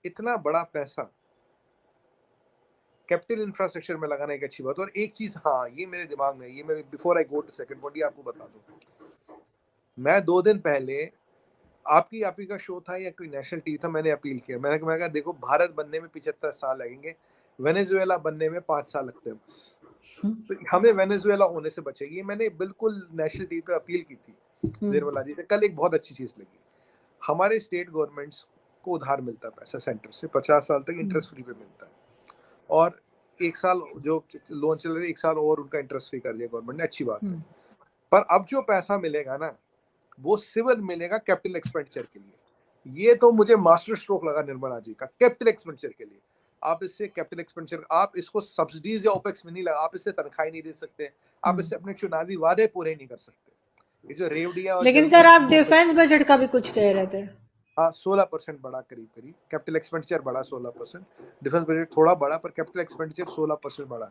इतना बड़ा पैसा कैपिटल इंफ्रास्ट्रक्चर में लगाना एक अच्छी बात। और एक चीज, हाँ, ये मेरे दिमाग में, ये मैं before I go to second point, ये आपको बता दूं। मैं 2 दिन पहले आपकी का शो था या कोई नेशनल टीवी था, मैंने अपील किया, मैंने कहा देखो, भारत बनने में 75 साल लगेंगे, वेनेजुएला बनने में 5 साल लगते हैं बस, तो हमें वेनेजुएला होने से बचेगी। मैंने बिल्कुल नेशनल टीवी पे अपील की थी निर्मला जी से। कल एक बहुत अच्छी चीज लगी, हमारे स्टेट गवर्नमेंट्स को उधार मिलता है पैसा सेंटर से, 50 साल तक इंटरेस्ट फ्री पे मिलता है, और 1 साल जो लोन चल रहे, 1 साल और उनका इंटरेस्ट फ्री कर दिया गवर्नमेंट ने, अच्छी बात है। पर अब जो पैसा मिलेगा ना, वो सिविल मिलेगा कैपिटल एक्सपेंडिचर के लिए। ये तो मुझे मास्टर स्ट्रोक लगा निर्मला जी का, कैपिटल एक्सपेंडिचर के लिए। आप इससे कैपिटल एक्सपेंडिचर, आप इसको सब्सिडीज या ओपेक्स में नहीं लगा, आप इससे तनख्वाही नहीं दे सकते, आप इससे अपने चुनावी वादे पूरे नहीं कर सकते। ये जो रेवडिया और लेकिन सर आप डिफेंस बजट का भी कुछ कह रहे थे। हाँ, 16% बढ़ा, करीब करीब कैपिटल एक्सपेंडिचर बढ़ा 16%। डिफेंस बजट थोड़ा बढ़ा, पर कैपिटल एक्सपेंडिचर 16% बढ़ा,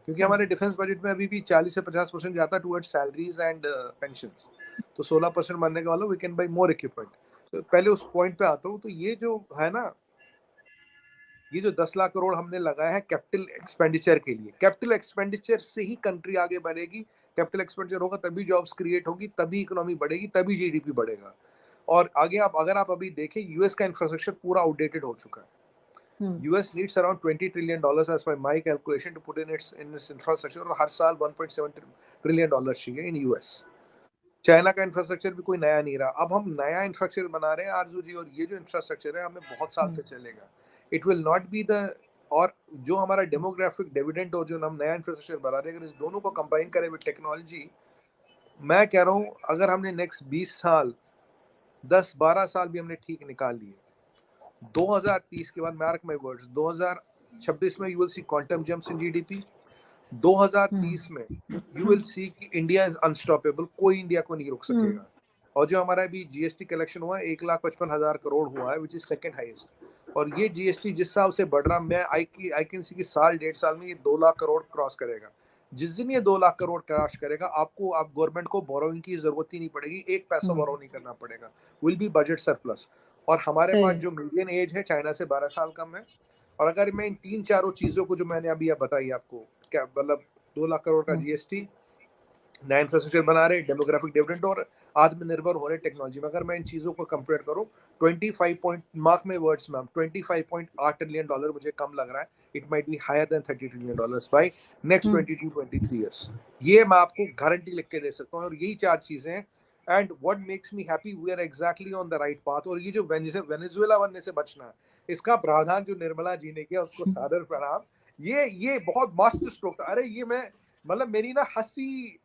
क्योंकि हमारे डिफेंस बजट में अभी भी 40 से 50% जाता है टुवर्ड्स सैलरीज एंड पेंशंस। तो 16% बढ़ने का मतलब we can buy more equipment. तो पहले उस पॉइंट पे आता हूँ, तो ये जो है ना, ये जो 10 लाख करोड़ हमने लगाया है कैपिटल एक्सपेंडिचर के लिए, कैपिटल एक्सपेंडिचर से ही कंट्री आगे बढ़ेगी। कैपिटल एक्सपेंडिचर होगा तभी जॉब्स क्रिएट होगी, तभी इकोनॉमी बढ़ेगी, तभी जीडीपी बढ़ेगा। और आगे अगर आप अभी देखें, यूएस का इंफ्रास्ट्रक्चर पूरा आउटडेटेड हो चुका है। US needs around $20 trillion as by my calculation to put in its infrastructure, और हर साल $1.7 trillion चाहिए इन US। चाइना का इंफ्रास्ट्रक्चर भी कोई नया नहीं रहा, अब हम नया इंफ्रास्ट्रक्चर बना रहे हैं आरजू जी, और ये जो इंफ्रास्ट्रक्चर है हमें बहुत साल से चलेगा। It will not be the, और जो हमारा डेमोग्राफिक डिविडेंड और जो हम नया इंफ्रास्ट्रक्चर बना रहे हैं, अगर इस दोनों को कंबाइन करें विद टेक्नोलॉजी, मैं कह रहा हूँ अगर हमने नेक्स्ट 20 साल 10-12 साल भी हमने ठीक निकाल लिए, 2030 के बाद, मार्क माय वर्ड्स, 2026 में you will see quantum jumps in GDP. 2030 में यू विल सी कि इंडिया इज अनस्टॉपेबल, कोई इंडिया को नहीं रोक सकेगा। और जो हमारा अभी जीएसटी कलेक्शन हुआ है 1,55,000 करोड़ हुआ है, विच इज सेकंड हाईएस्ट। और ये जीएसटी जिस हिसाब से बढ़ रहा, मैं आई कैन सी कि साल 1.5 साल में ये 2 लाख करोड़ क्रॉस करेगा। जिस दिन ये 2 लाख करोड़ क्रॉस करेगा, आपको, आप गवर्नमेंट को बोरोइंग की जरूरत ही नहीं पड़ेगी, एक पैसा बोरो नहीं करना पड़ेगा, विल बी बजट सरप्लस। और हमारे पास जो मीडियन एज है चाइना से 12 साल कम है। और अगर मैं इन 3-4 चीजों को जो मैंने अभी बताई आपको, क्या मतलब, 2 लाख करोड़ का जीएसटी, नया इंफ्रास्ट्रक्चर बना रहे, डेमोग्राफिक डिविडेंड, और आत्मनिर्भर हो रहे टेक्नोलॉजी में, अगर मैं इन चीजों को कंपेयर करूं, 25 पॉइंट, मार्क में वर्ड्स मैम, $25.8 ट्रिलियन मुझे कम लग रहा है। It might be higher than $30 trillion by next 22-23 years. ये मैं आपको गारंटी लिख के दे सकता हूँ, और यही 4 चीजें हैं। And what makes me happy, we are exactly on the right path. और ये जो वेनेजुएला बनने से बचना है, इसका प्रावधान जो निर्मला जी ने किया, उसको सादर प्रणाम। ये बहुत मास्टर स्ट्रोक था। अरे ये मैं, मतलब मेरी ना हंसी